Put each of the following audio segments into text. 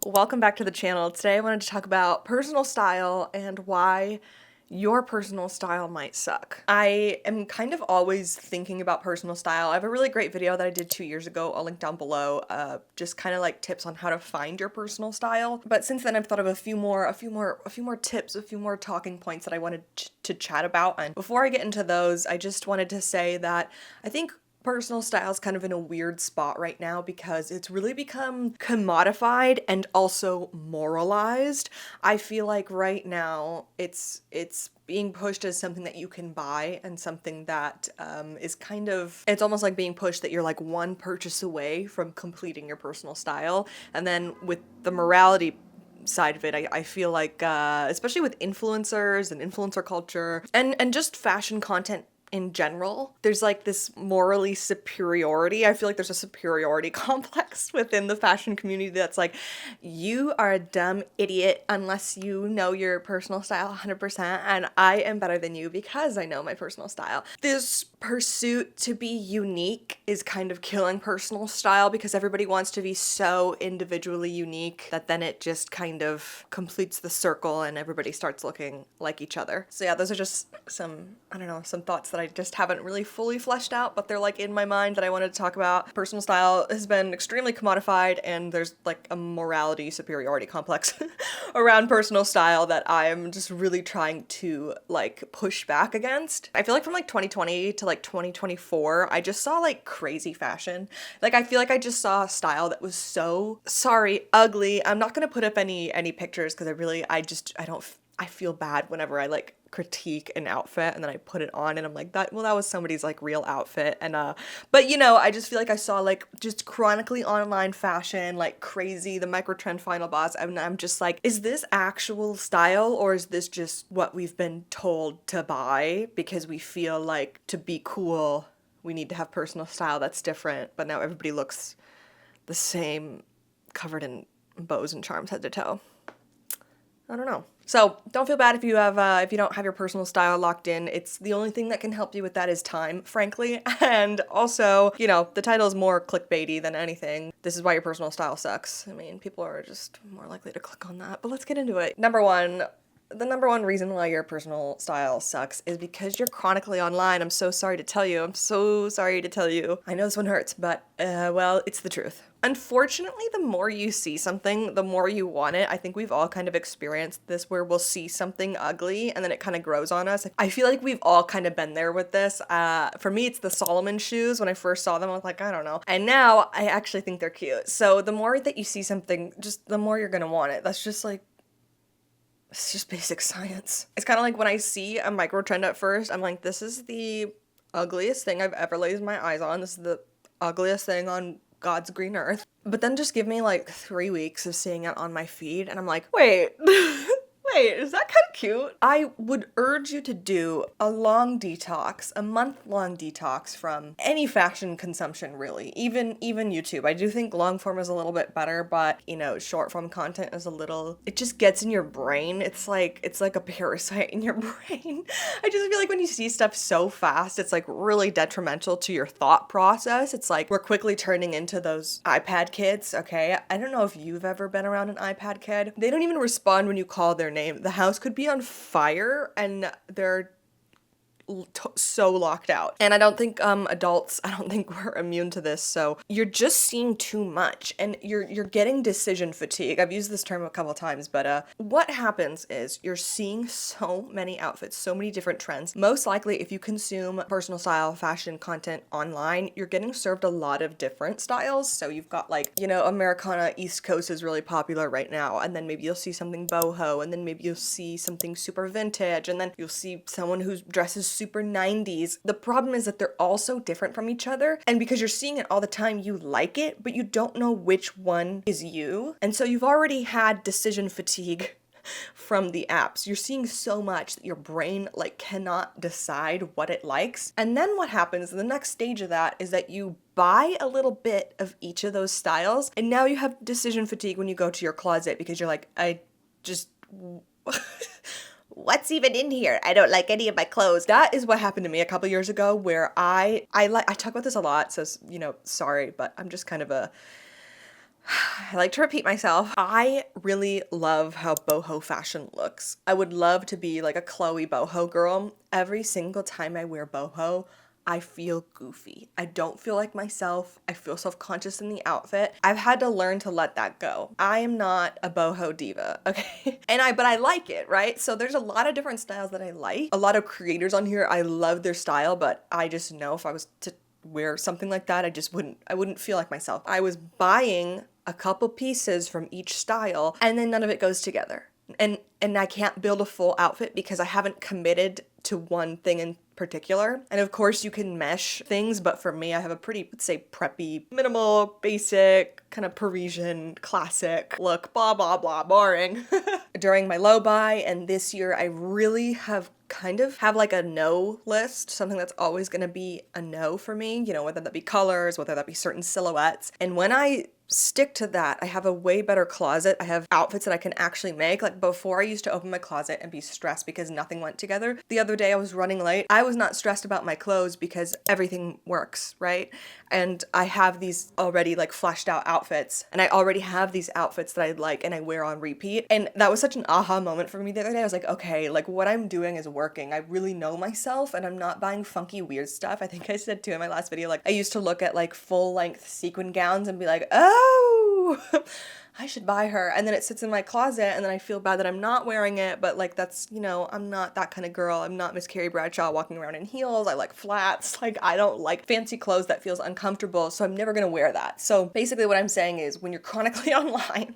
Welcome back to the channel. Today I wanted to talk about personal style and why your personal style might suck. I am kind of always thinking about personal style. I have a really great video that I did 2 years ago. I'll link down below, just kind of like tips on how to find your personal style. But since then I've thought of a few more tips, a few more talking points that I wanted to chat about. And before I get into those, I just wanted to say that I think personal style is kind of in a weird spot right now because it's really become commodified and also moralized. I feel like right now it's being pushed as something that you can buy and something that is kind of, it's almost like being pushed that you're like one purchase away from completing your personal style. And then with the morality side of it, I feel like especially with influencers and influencer culture and just fashion content in general, there's like this morally superiority. I feel like there's a superiority complex within the fashion community that's like, you are a dumb idiot unless you know your personal style 100%, and I am better than you because I know my personal style. This pursuit to be unique is kind of killing personal style because everybody wants to be so individually unique that then it just kind of completes the circle and everybody starts looking like each other. So yeah, those are just some, I don't know, some thoughts that I just haven't really fully fleshed out, but they're like in my mind that I wanted to talk about. Personal style has been extremely commodified and there's like a morality superiority complex around personal style that I'm just really trying to like push back against. I feel like from like 2020 to like 2024, I just saw like crazy fashion. Like I feel like I just saw a style that was so, sorry, ugly. I'm not gonna put up any pictures because I feel bad whenever I like critique an outfit and then I put it on and I'm like, that was somebody's like real outfit. And but you know, I just feel like I saw like just chronically online fashion, like crazy, the microtrend final boss, and I'm just like, is this actual style or is this just what we've been told to buy because we feel like to be cool we need to have personal style that's different, but now everybody looks the same, covered in bows and charms head to toe. I don't know. So don't feel bad if you don't have your personal style locked in. It's the only thing that can help you with that is time, frankly. And also, you know, the title is more clickbaity than anything. This is why your personal style sucks. I mean, people are just more likely to click on that, but let's get into it. The number one reason why your personal style sucks is because you're chronically online. I'm so sorry to tell you. I know this one hurts, but well, it's the truth. Unfortunately, the more you see something, the more you want it. I think we've all kind of experienced this where we'll see something ugly and then it kind of grows on us. I feel like we've all kind of been there with this. For me, it's the Solomon shoes. When I first saw them, I was like, I don't know. And now I actually think they're cute. So the more that you see something, just the more you're gonna want it. That's just like, it's just basic science. It's kind of like when I see a microtrend at first, I'm like, this is the ugliest thing I've ever laid my eyes on. This is the ugliest thing on God's green earth. But then just give me like 3 weeks of seeing it on my feed and I'm like, wait, wait, is that kind of cute? I would urge you to do a long detox, a month-long detox from any fashion consumption, really. Even YouTube. I do think long form is a little bit better, but you know, short form content is a little, it just gets in your brain. It's like a parasite in your brain. I just feel like when you see stuff so fast, it's like really detrimental to your thought process. It's like we're quickly turning into those iPad kids, okay? I don't know if you've ever been around an iPad kid. They don't even respond when you call their name. The house could be on fire and they're so locked out. And I don't think adults, I don't think we're immune to this. So you're just seeing too much and you're getting decision fatigue. I've used this term a couple times, but what happens is you're seeing so many outfits, so many different trends. Most likely if you consume personal style fashion content online, you're getting served a lot of different styles. So you've got like, you know, Americana East Coast is really popular right now. And then maybe you'll see something boho, and then maybe you'll see something super vintage, and then you'll see someone who dresses super 90s. The problem is that they're all so different from each other, and because you're seeing it all the time, you like it, but you don't know which one is you. And so you've already had decision fatigue from the apps. You're seeing so much that your brain like cannot decide what it likes. And then what happens, the next stage of that is that you buy a little bit of each of those styles, and now you have decision fatigue when you go to your closet because you're like, I just what's even in here? I don't like any of my clothes. That is what happened to me a couple years ago where I talk about this a lot, so, you know, sorry, but I'm just kind of a I like to repeat myself. I really love how boho fashion looks. I would love to be like a Chloe boho girl. Every single time I wear boho, I feel goofy. I don't feel like myself. I feel self-conscious in the outfit. I've had to learn to let that go. I am not a boho diva, okay? But I like it, right? So there's a lot of different styles that I like. A lot of creators on here, I love their style, but I just know if I was to wear something like that, I wouldn't feel like myself. I was buying a couple pieces from each style and then none of it goes together. And I can't build a full outfit because I haven't committed to one thing in particular. And of course you can mesh things, but for me, I have a pretty, let's say, preppy, minimal, basic, kind of Parisian, classic look, blah, blah, blah, boring. During my low buy, and this year I really have like a no list, something that's always gonna be a no for me, you know, whether that be colors, whether that be certain silhouettes. And when I stick to that, I have a way better closet. I have outfits that I can actually make. Like before, I used to open my closet and be stressed because nothing went together. The other day I was running late. I was not stressed about my clothes because everything works, right? And I have these already like fleshed out outfits, and I already have these outfits that I like and I wear on repeat. And that was such an aha moment for me the other day. I was like, okay, like what I'm doing is working. I really know myself and I'm not buying funky weird stuff. I think I said too in my last video, like I used to look at like full length sequin gowns and be like, oh, I should buy her. And then it sits in my closet and then I feel bad that I'm not wearing it. But like, that's, you know, I'm not that kind of girl. I'm not Miss Carrie Bradshaw walking around in heels. I like flats. Like I don't like fancy clothes that feels uncomfortable. So I'm never going to wear that. So basically what I'm saying is when you're chronically online,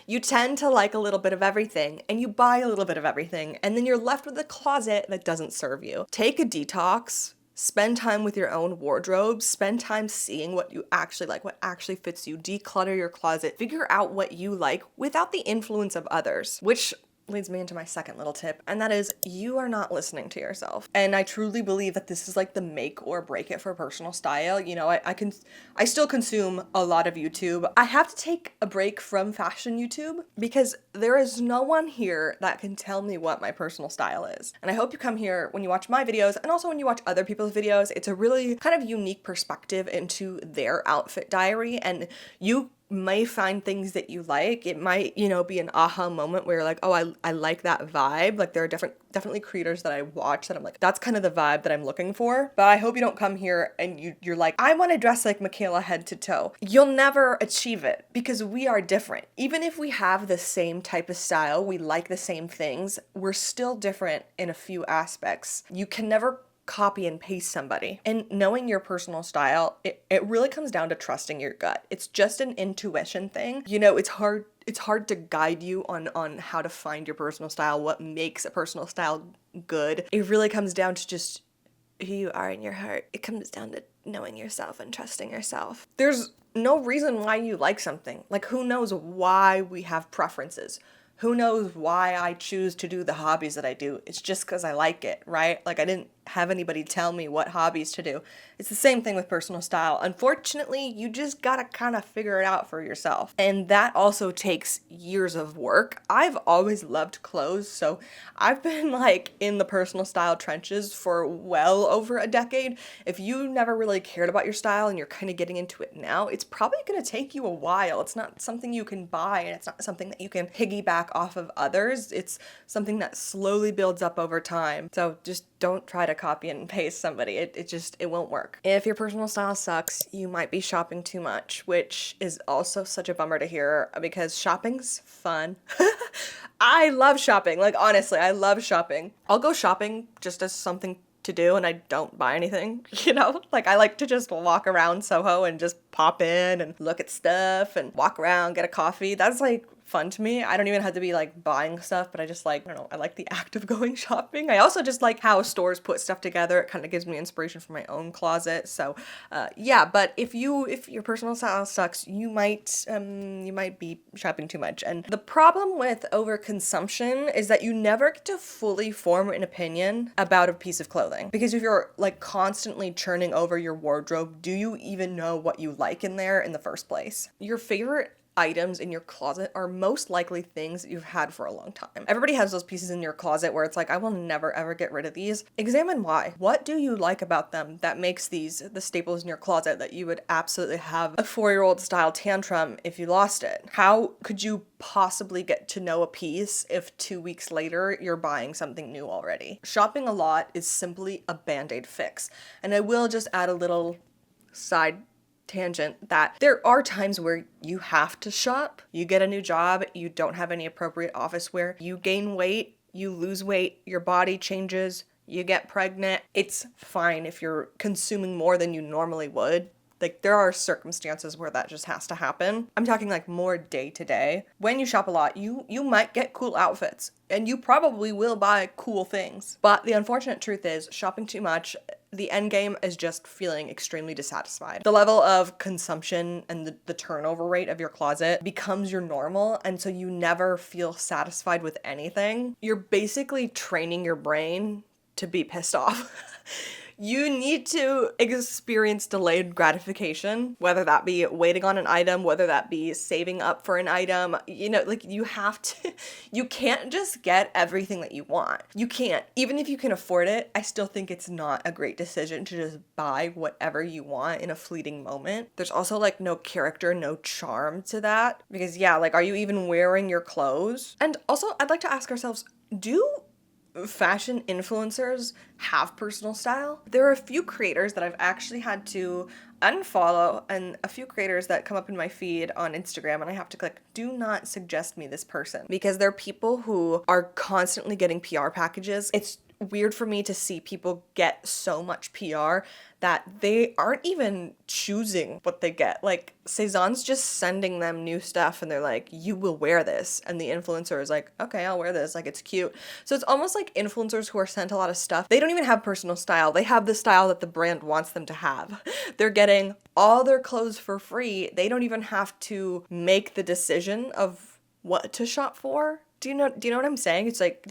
you tend to like a little bit of everything and you buy a little bit of everything. And then you're left with a closet that doesn't serve you. Take a detox. Spend time with your own wardrobe, spend time seeing what you actually like, what actually fits you, declutter your closet, figure out what you like without the influence of others, which leads me into my second little tip, and that is you are not listening to yourself. And I truly believe that this is like the make or break it for personal style. You know, I still consume a lot of YouTube. I have to take a break from fashion YouTube because there is no one here that can tell me what my personal style is. And I hope you come here when you watch my videos and also when you watch other people's videos. It's a really kind of unique perspective into their outfit diary, and you may find things that you like. It might, you know, be an aha moment where you're like, oh, I like that vibe. Like there are definitely creators that I watch that I'm like, that's kind of the vibe that I'm looking for. But I hope you don't come here and you're like, I want to dress like Michaela head to toe. You'll never achieve it because we are different. Even if we have the same type of style, we like the same things, we're still different in a few aspects. You can never copy and paste somebody. And knowing your personal style, it really comes down to trusting your gut. It's just an intuition thing. You know, it's hard to guide you on how to find your personal style, what makes a personal style good. It really comes down to just who you are in your heart. It comes down to knowing yourself and trusting yourself. There's no reason why you like something. Like who knows why we have preferences? Who knows why I choose to do the hobbies that I do? It's just because I like it, right? Like I didn't have anybody tell me what hobbies to do. It's the same thing with personal style. Unfortunately, you just gotta kind of figure it out for yourself. And that also takes years of work. I've always loved clothes, so I've been like in the personal style trenches for well over a decade. If you never really cared about your style and you're kind of getting into it now, it's probably gonna take you a while. It's not something you can buy, and it's not something that you can piggyback off of others. It's something that slowly builds up over time. So just don't try to copy and paste somebody. It won't work. If your personal style sucks, you might be shopping too much, which is also such a bummer to hear because shopping's fun. I love shopping. Like honestly, I love shopping. I'll go shopping just as something to do and I don't buy anything, you know? Like I like to just walk around Soho and just pop in and look at stuff and walk around, get a coffee. That's like fun to me. I don't even have to be like buying stuff, but I just like, I don't know, I like the act of going shopping. I also just like how stores put stuff together. It kind of gives me inspiration for my own closet. So yeah, but if your personal style sucks, you might be shopping too much. And the problem with overconsumption is that you never get to fully form an opinion about a piece of clothing. Because if you're like constantly churning over your wardrobe, do you even know what you like in there in the first place? Your favorite items in your closet are most likely things that you've had for a long time. Everybody has those pieces in your closet where it's like, I will never ever get rid of these. Examine why. What do you like about them that makes these the staples in your closet that you would absolutely have a 4-year-old style tantrum if you lost it? How could you possibly get to know a piece if 2 weeks later you're buying something new already? Shopping a lot is simply a band-aid fix. And I will just add a little side tangent that there are times where you have to shop. You get a new job, you don't have any appropriate office wear, you gain weight, you lose weight, your body changes, you get pregnant. It's fine if you're consuming more than you normally would. Like, there are circumstances where that just has to happen. I'm talking like more day to day. When you shop a lot, you might get cool outfits and you probably will buy cool things. But the unfortunate truth is, shopping too much, the end game is just feeling extremely dissatisfied. The level of consumption and the turnover rate of your closet becomes your normal, and so you never feel satisfied with anything. You're basically training your brain to be pissed off. You need to experience delayed gratification, whether that be waiting on an item, whether that be saving up for an item. You know, like, you have to, you can't just get everything that you want. You can't. Even if you can afford it, I still think it's not a great decision to just buy whatever you want in a fleeting moment. There's also like no character, no charm to that. Because yeah, like, are you even wearing your clothes? And also, I'd like to ask ourselves, do fashion influencers have personal style? There are a few creators that I've actually had to unfollow, and a few creators that come up in my feed on Instagram, and I have to click, do not suggest me this person, because they're people who are constantly getting PR packages. It's weird for me to see people get so much PR that they aren't even choosing what they get. Like, Cezanne's just sending them new stuff and they're like, you will wear this. And the influencer is like, okay, I'll wear this. Like, it's cute. So it's almost like influencers who are sent a lot of stuff, they don't even have personal style. They have the style that the brand wants them to have. They're getting all their clothes for free. They don't even have to make the decision of what to shop for. Do you know what I'm saying? It's like,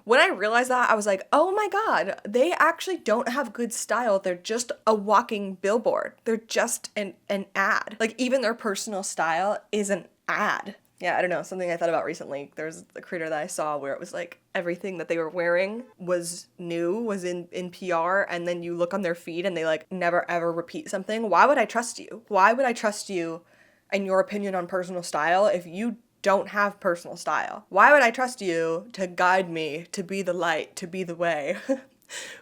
when I realized that, I was like, oh my God, they actually don't have good style. They're just a walking billboard. They're just an ad. Like, even their personal style is an ad. Yeah, I don't know, something I thought about recently. There's a creator that I saw where it was like everything that they were wearing was new, was in PR, and then you look on their feed and they like never ever repeat something. Why would I trust you? Why would I trust you and your opinion on personal style if you don't have personal style? Why would I trust you to guide me, to be the light, to be the way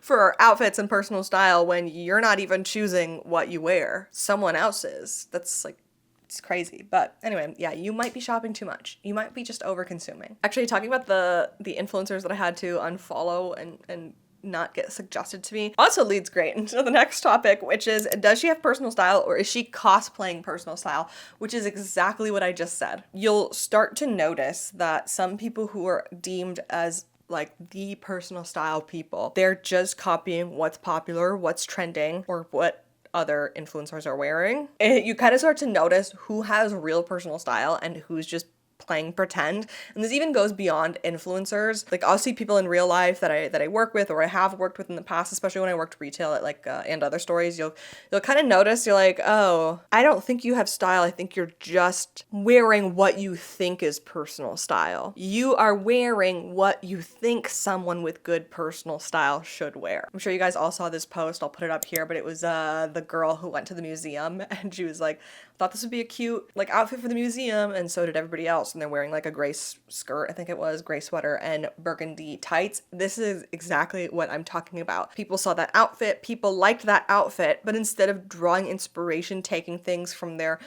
for outfits and personal style when you're not even choosing what you wear? Someone else is. That's like, it's crazy. But anyway, yeah, you might be shopping too much. You might be just over consuming. Actually, talking about the influencers that I had to unfollow and not get suggested to me also leads great into the next topic, which is, does she have personal style or is she cosplaying personal style? Which is exactly what I just said. You'll start to notice that some people who are deemed as like the personal style people, they're just copying what's popular, what's trending, or what other influencers are wearing. You kind of start to notice who has real personal style and who's just playing pretend. And this even goes beyond influencers. Like, I'll see people in real life that I work with or I have worked with in the past, especially when I worked retail at like and other stories. You'll kind of notice, you're like, oh, I don't think you have style. I think you're just wearing what you think is personal style. You are wearing what you think someone with good personal style should wear. I'm sure you guys all saw this post. I'll put it up here, but it was the girl who went to the museum and she was like, thought this would be a cute like outfit for the museum, and so did everybody else. And they're wearing like a gray skirt, I think it was, gray sweater and burgundy tights. This is exactly what I'm talking about. People saw that outfit, people liked that outfit, but instead of drawing inspiration, taking things from their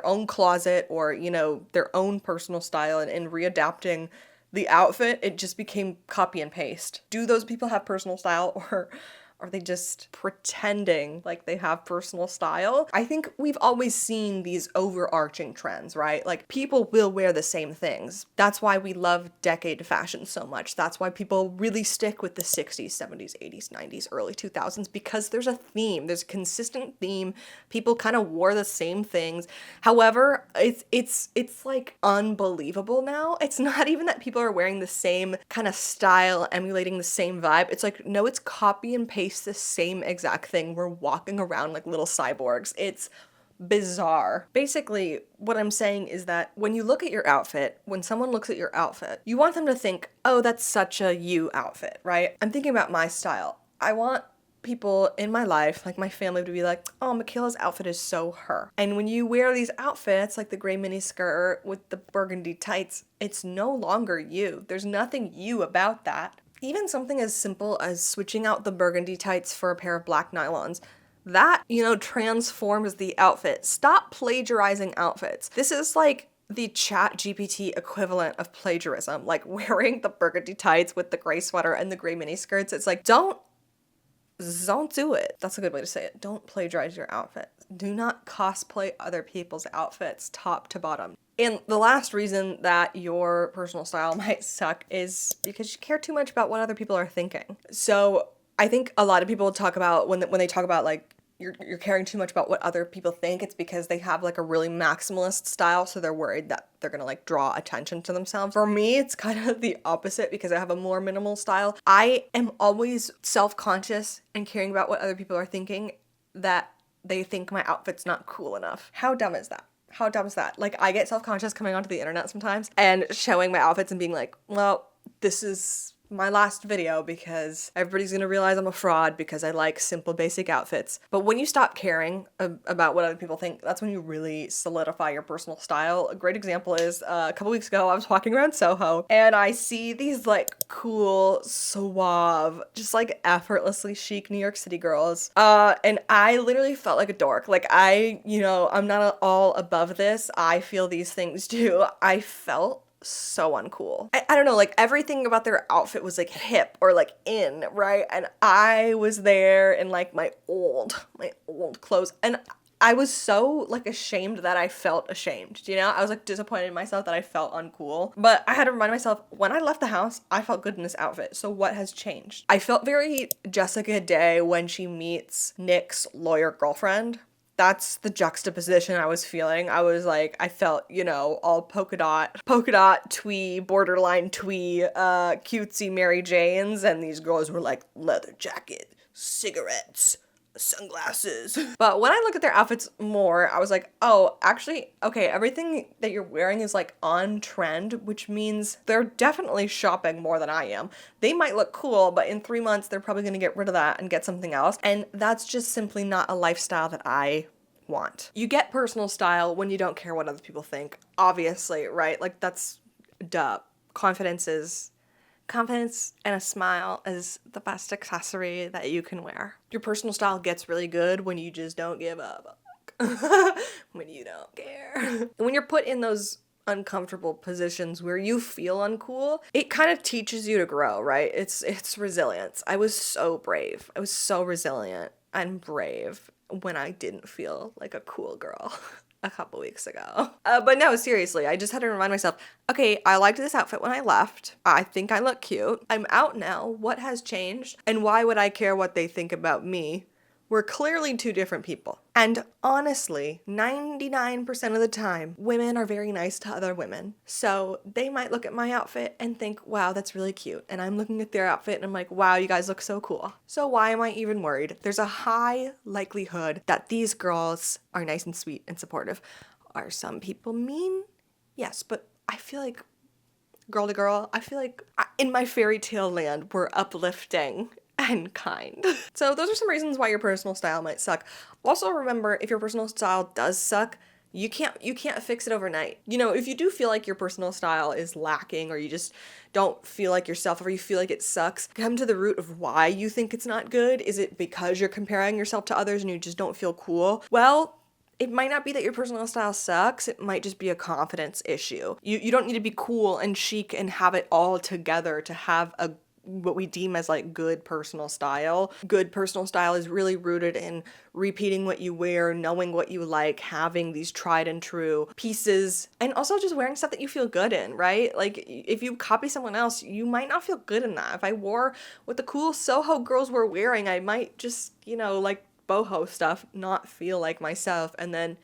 own closet or, you know, their own personal style and readapting the outfit, it just became copy and paste. Do those people have personal style, or are they just pretending like they have personal style? I think we've always seen these overarching trends, right? Like, people will wear the same things. That's why we love decade fashion so much. That's why people really stick with the 60s, 70s, 80s, 90s, early 2000s, because there's a theme. There's a consistent theme. People kind of wore the same things. However, it's like unbelievable now. It's not even that people are wearing the same kind of style, emulating the same vibe. It's like, no, it's copy and paste the same exact thing. We're walking around like little cyborgs. It's bizarre. Basically, what I'm saying is that when you look at your outfit, when someone looks at your outfit, you want them to think, oh, that's such a you outfit, right? I'm thinking about my style. I want people in my life, like my family, to be like, oh, Michaela's outfit is so her. And when you wear these outfits, like the gray mini skirt with the burgundy tights, it's no longer you. There's nothing you about that. Even something as simple as switching out the burgundy tights for a pair of black nylons, that, transforms the outfit. Stop plagiarizing outfits. This is like the ChatGPT equivalent of plagiarism, like wearing the burgundy tights with the gray sweater and the gray mini skirts. It's like, don't do it. That's a good way to say it. Don't plagiarize your outfit. Do not cosplay other people's outfits top to bottom. And the last reason that your personal style might suck is because you care too much about what other people are thinking. So I think a lot of people talk about when they talk about like you're caring too much about what other people think, it's because they have like a really maximalist style, so they're worried that they're gonna like draw attention to themselves. For me, it's kind of the opposite because I have a more minimal style. I am always self-conscious and caring about what other people are thinking, that they think my outfit's not cool enough. How dumb is that? How dumb is that? Like, I get self-conscious coming onto the internet sometimes and showing my outfits and being like, well, this is my last video because everybody's gonna realize I'm a fraud because I like simple, basic outfits. But when you stop caring about what other people think, that's when you really solidify your personal style. A great example is a couple weeks ago, I was walking around Soho and I see these like cool, suave, just like effortlessly chic New York City girls. And I literally felt like a dork. Like I'm not all above this. I feel these things too. I felt so uncool. I don't know, like everything about their outfit was like hip or like in, right? And I was there in like my old clothes, and I was so like ashamed that I felt ashamed, I was like disappointed in myself that I felt uncool. But I had to remind myself, when I left the house, I felt good in this outfit. So what has changed? I felt very Jessica Day when she meets Nick's lawyer girlfriend. That's the juxtaposition I was feeling. I was like, I felt, all polka dot, twee, borderline twee, cutesy Mary Janes, and these girls were like leather jacket, cigarettes, sunglasses. But when I look at their outfits more, I was like, oh, actually, okay, everything that you're wearing is like on trend, which means they're definitely shopping more than I am. They might look cool, but in 3 months, they're probably gonna get rid of that and get something else. And that's just simply not a lifestyle that I want. You get personal style when you don't care what other people think, obviously, right? Like that's duh. Confidence and a smile is the best accessory that you can wear. Your personal style gets really good when you just don't give a fuck. When you don't care. When you're put in those uncomfortable positions where you feel uncool, it kind of teaches you to grow, right? It's resilience. I was so brave. I was so resilient and brave when I didn't feel like a cool girl a couple weeks ago. But no, seriously, I just had to remind myself, okay, I liked this outfit when I left. I think I look cute. I'm out now. What has changed? And why would I care what they think about me? We're clearly two different people. And honestly, 99% of the time, women are very nice to other women. So they might look at my outfit and think, wow, that's really cute. And I'm looking at their outfit and I'm like, wow, you guys look so cool. So why am I even worried? There's a high likelihood that these girls are nice and sweet and supportive. Are some people mean? Yes, but I feel like girl to girl, I feel like in my fairy tale land, we're uplifting and kind. So those are some reasons why your personal style might suck. Also remember, if your personal style does suck, you can't fix it overnight. If you do feel like your personal style is lacking, or you just don't feel like yourself, or you feel like it sucks, come to the root of why you think it's not good. Is it because you're comparing yourself to others and you just don't feel cool? Well, it might not be that your personal style sucks. It might just be a confidence issue. You don't need to be cool and chic and have it all together to have what we deem as like good personal style. Good personal style is really rooted in repeating what you wear, knowing what you like, having these tried and true pieces, and also just wearing stuff that you feel good in, right? Like if you copy someone else, you might not feel good in that. If I wore what the cool Soho girls were wearing, I might just, like boho stuff, not feel like myself, and then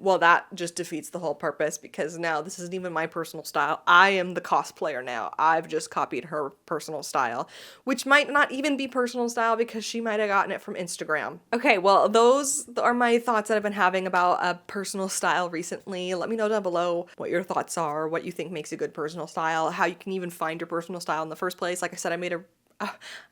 well, that just defeats the whole purpose, because now this isn't even my personal style. I am the cosplayer now. I've just copied her personal style, which might not even be personal style because she might have gotten it from Instagram. Okay, well, those are my thoughts that I've been having about a personal style recently. Let me know down below what your thoughts are, what you think makes a good personal style, how you can even find your personal style in the first place. Like I said, I made a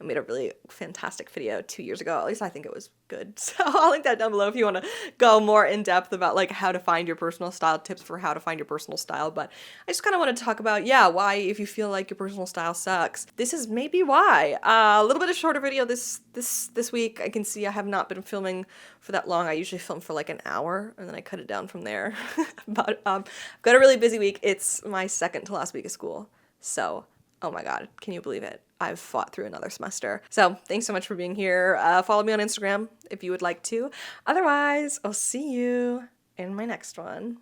really fantastic video 2 years ago. At least I think it was good. So I'll link that down below if you want to go more in depth about like how to find your personal style, tips for how to find your personal style. But I just kind of want to talk about, yeah, why, if you feel like your personal style sucks, this is maybe why. A little bit of shorter video this week. I can see I have not been filming for that long. I usually film for like an hour and then I cut it down from there. But I've got a really busy week. It's my second to last week of school. So, oh my God, can you believe it? I've fought through another semester. So thanks so much for being here. Follow me on Instagram if you would like to. Otherwise, I'll see you in my next one.